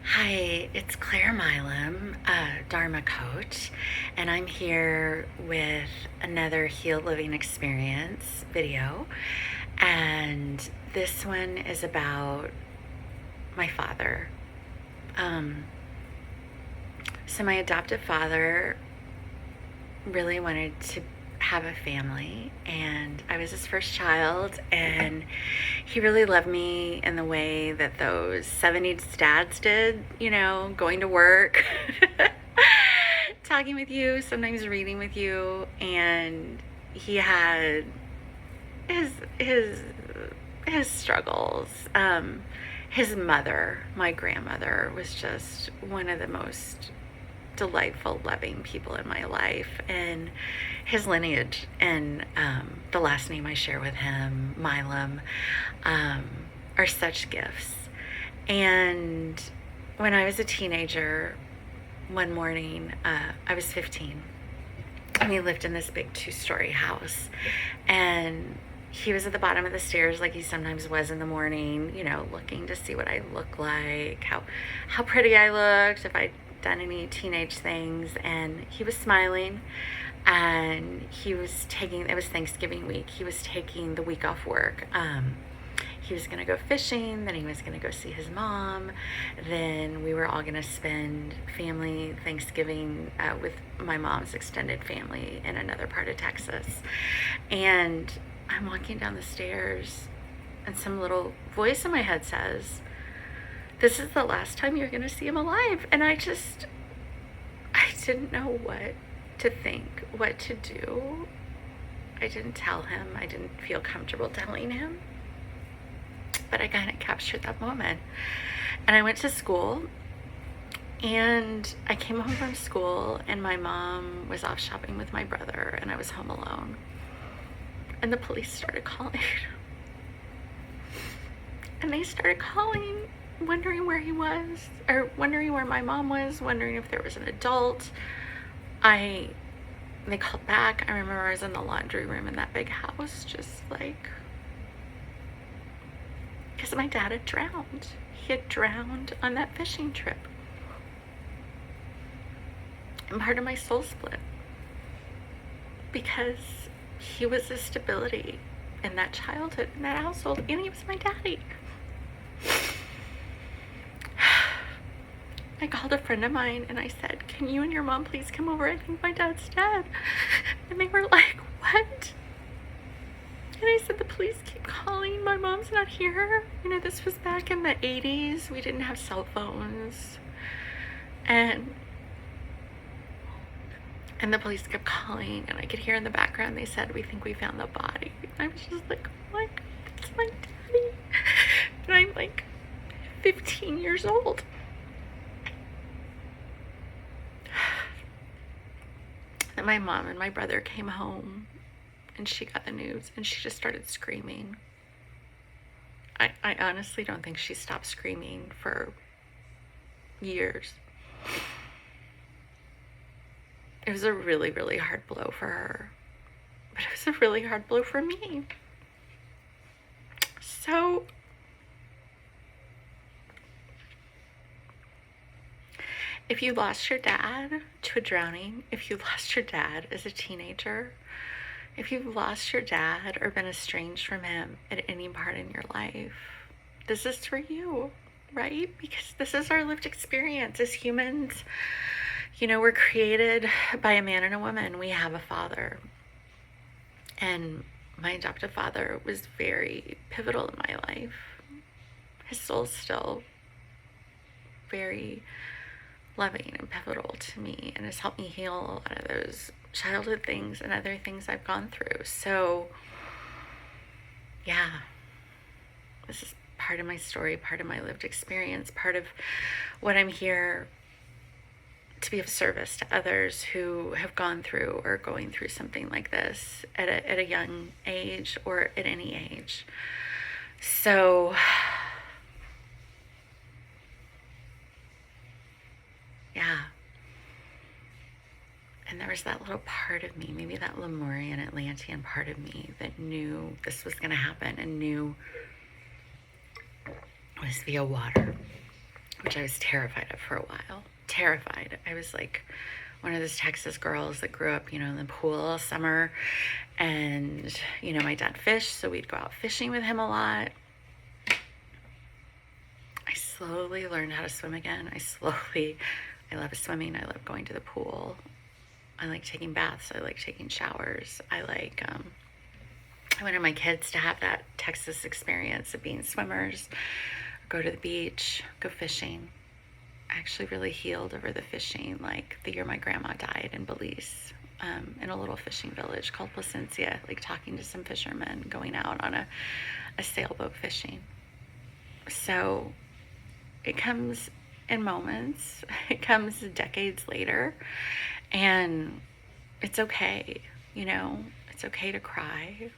Hi, it's Claire Milam, Dharma coach, and I'm here with another Healed Living Experience video. And this one is about my father. Um, so, my adoptive father really wanted to have a family, and I was his first child, and he really loved me in the way that those 70s dads did, going to work, talking with you, sometimes reading with you. And he had his his struggles. His mother, my grandmother, was just one of the most delightful, loving people in my life. And his lineage and the last name I share with him, Milam, are such gifts. And when I was a teenager, one morning, I was 15, and we lived in this big 2-story house. And he was at the bottom of the stairs like he sometimes was in the morning, looking to see what I looked like, how pretty I looked, if I'd done any teenage things. And he was smiling, and it was Thanksgiving week. He was taking the week off work. He was going to go fishing, then he was going to go see his mom, then we were all going to spend family Thanksgiving with my mom's extended family in another part of Texas. And I'm walking down the stairs, and some little voice in my head says, "This is the last time you're going to see him alive." And I didn't know what to think, what to do. I didn't tell him. I didn't feel comfortable telling him. But I kind of captured that moment. And I went to school, and I came home from school, and my mom was off shopping with my brother, and I was home alone. And the police started calling. And they started calling, wondering where he was, or wondering where my mom was, wondering if there was an adult. They called back. I remember I was in the laundry room in that big house, just like, because my dad had drowned. He had drowned on that fishing trip. And part of my soul split, because he was the stability in that childhood, in that household, and he was my daddy. I called a friend of mine and I said, "Can you and your mom please come over? I think my dad's dead." And they were like, "What?" And I said, "The police keep calling. My mom's not here." This was back in the 80s. We didn't have cell phones. And the police kept calling, and I could hear in the background they said, "We think we found the body." And I was just like, "Oh my God, it's my daddy." And I'm like 15 years old. And my mom and my brother came home, and she got the news, and she just started screaming. I honestly don't think she stopped screaming for years. It was a really, really hard blow for her, but it was a really hard blow for me. So if you lost your dad to a drowning, if you lost your dad as a teenager, if you've lost your dad or been estranged from him at any part in your life, this is for you, right? Because this is our lived experience as humans. We're created by a man and a woman. We have a father. And my adoptive father was very pivotal in my life. His soul's still very loving and pivotal to me, and has helped me heal a lot of those childhood things and other things I've gone through. So yeah, this is part of my story, part of my lived experience, part of what I'm here to be of service to others who have gone through or going through something like this at a young age or at any age. So yeah. And there was that little part of me, maybe that Lemurian Atlantean part of me, that knew this was going to happen, and knew it was via water. which I was terrified of for a while. Terrified. I was like one of those Texas girls that grew up, in the pool all summer. And, my dad fished, so we'd go out fishing with him a lot. I slowly learned how to swim again. I love swimming. I love going to the pool. I like taking baths. I like taking showers. I wanted my kids to have that Texas experience of being swimmers, go to the beach, go fishing. I actually really healed over the fishing, like the year my grandma died in Belize, in a little fishing village called Placencia, like talking to some fishermen, going out on a sailboat fishing. So it comes in moments, it comes decades later, and it's okay, it's okay to cry,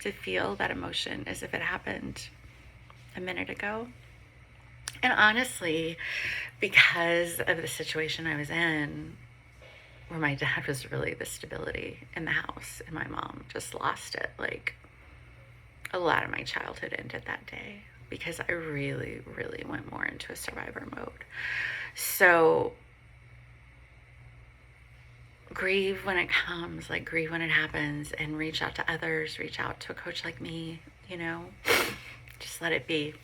to feel that emotion as if it happened a minute ago. And honestly, because of the situation I was in, where my dad was really the stability in the house, and my mom just lost it, like a lot of my childhood ended that day because I really, really went more into a survivor mode. So grieve when it comes, like grieve when it happens, and reach out to others, reach out to a coach like me, just let it be.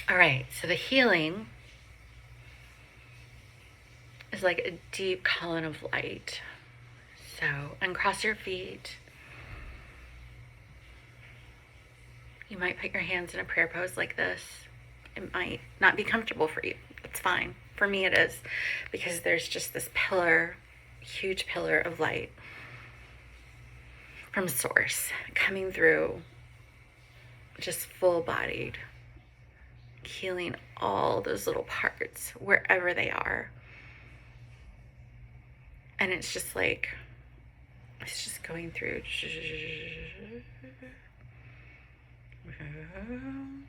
All right, so the healing is like a deep column of light. So uncross your feet. You might put your hands in a prayer pose like this. It might not be comfortable for you. It's fine. For me it is, because there's just this pillar, huge pillar of light from source coming through, just full-bodied, healing all those little parts wherever they are. And it's just going through. Down,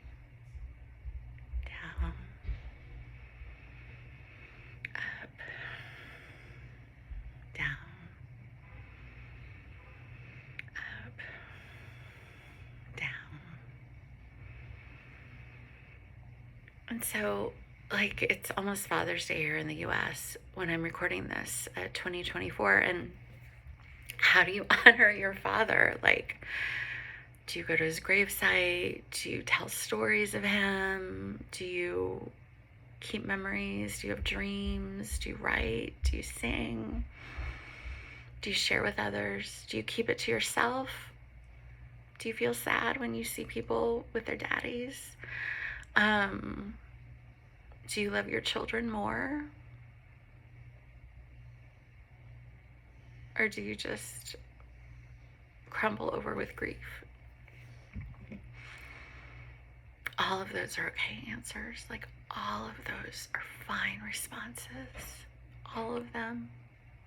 up, down, up, down. And so, it's almost Father's Day here in the US when I'm recording this, 2024. And how do you honor your father? Do you go to his gravesite? Do you tell stories of him? Do you keep memories? Do you have dreams? Do you write? Do you sing? Do you share with others? Do you keep it to yourself? Do you feel sad when you see people with their daddies? Do you love your children more? Or do you just crumble over with grief? All of those are okay answers. All of those are fine responses. All of them.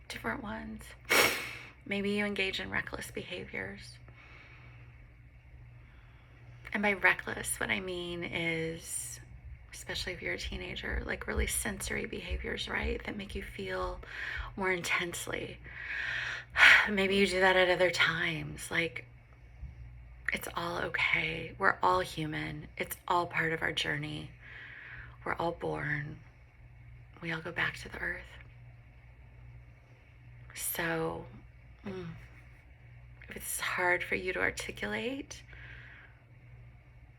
Different ones. Maybe you engage in reckless behaviors. And by reckless, what I mean is, especially if you're a teenager, really sensory behaviors, right? That make you feel more intensely. Maybe you do that at other times. It's all okay. We're all human. It's all part of our journey. We're all born. We all go back to the earth. So, if it's hard for you to articulate,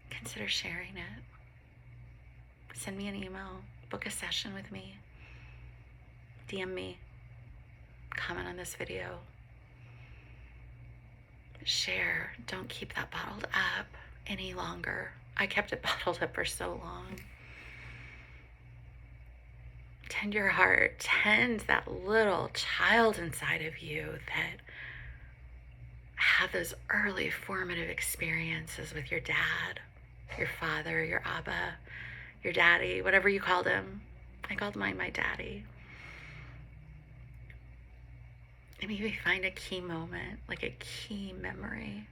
consider sharing it. Send me an email, book a session with me, DM me, comment on this video. Share. Don't keep that bottled up any longer. I kept it bottled up for so long. Tend your heart. Tend that little child inside of you that had those early formative experiences with your dad, your father, your Abba, your daddy, whatever you called him. I called mine my daddy. And maybe find a key moment, a key memory.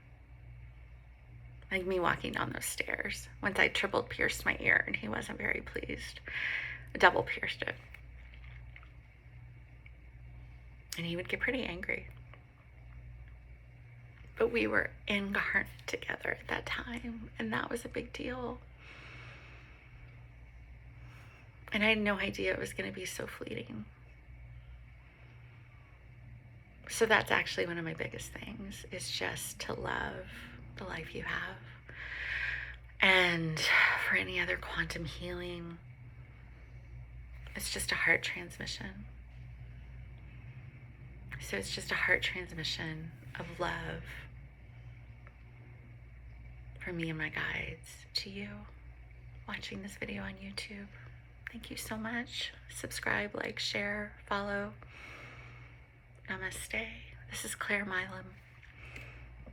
Like me walking down those stairs. Once I triple pierced my ear and he wasn't very pleased. Double pierced it. And he would get pretty angry. But we were incarnate together at that time, and that was a big deal. And I had no idea it was going to be so fleeting. So that's actually one of my biggest things, is just to love the life you have. And for any other quantum healing, it's just a heart transmission. So it's just a heart transmission of love from me and my guides to you watching this video on YouTube. Thank you so much. Subscribe, like, share, follow. Namaste. This is Claire Milam.